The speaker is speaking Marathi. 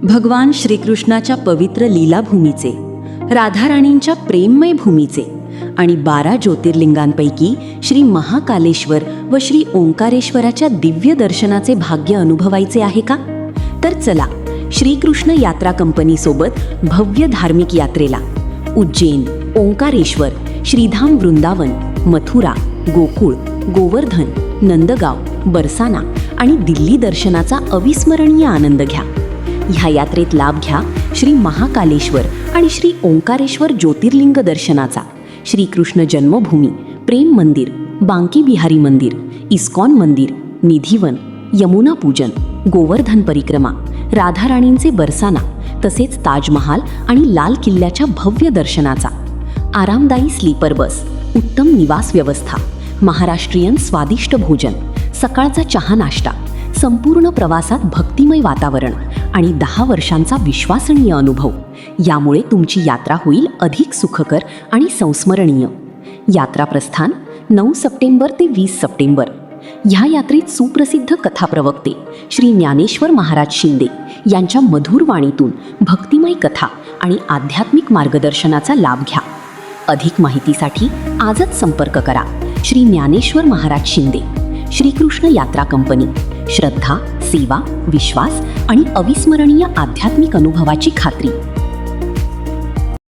भगवान श्रीकृष्णाच्या पवित्र लीलाभूमीचे, राधाराणींच्या प्रेममय भूमीचे आणि 12 ज्योतिर्लिंगांपैकी श्री महाकालेश्वर व श्री ओंकारेश्वराच्या दिव्य दर्शनाचे भाग्य अनुभवायचे आहे का? तर चला श्रीकृष्ण यात्रा कंपनीसोबत भव्य धार्मिक यात्रेला उज्जैन, ओंकारेश्वर, श्रीधाम वृंदावन, मथुरा, गोकुळ, गोवर्धन, नंदगाव, बरसाना आणि दिल्ली दर्शनाचा अविस्मरणीय आनंद घ्या. ह्या यात्रेत लाभ घ्या श्री महाकालेश्वर आणि श्री ओंकारेश्वर ज्योतिर्लिंग दर्शनाचा, श्रीकृष्ण जन्मभूमी, प्रेम मंदिर, बांकी बिहारी मंदिर, इस्कॉन मंदिर, निधिवन, यमुना पूजन, गोवर्धन परिक्रमा, राधाराणींचे बरसाना, तसेच ताजमहाल आणि लाल किल्ल्याच्या भव्य दर्शनाचा, आरामदायी स्लीपर बस, उत्तम निवास व्यवस्था, महाराष्ट्रीयन स्वादिष्ट भोजन, सकाळचा चहा नाश्ता, संपूर्ण प्रवासात भक्तिमय वातावरण आणि 10 वर्षांचा विश्वसनीय अनुभव. यामुळे तुमची यात्रा होईल अधिक सुखकर आणि संस्मरणीय. यात्रा प्रस्थान 9 सप्टेंबर ते 20 सप्टेंबर. ह्या यात्रेत सुप्रसिद्ध कथाप्रवक्ते श्री ज्ञानेश्वर महाराज शिंदे यांच्या मधुर वाणीतून भक्तिमय कथा आणि आध्यात्मिक मार्गदर्शनाचा लाभ घ्या. अधिक माहितीसाठी आजच संपर्क करा. श्री ज्ञानेश्वर महाराज शिंदे, श्रीकृष्ण यात्रा कंपनी. श्रद्धा, सेवा, विश्वास आणि अविस्मरणीय आध्यात्मिक अनुभवाची खात्री.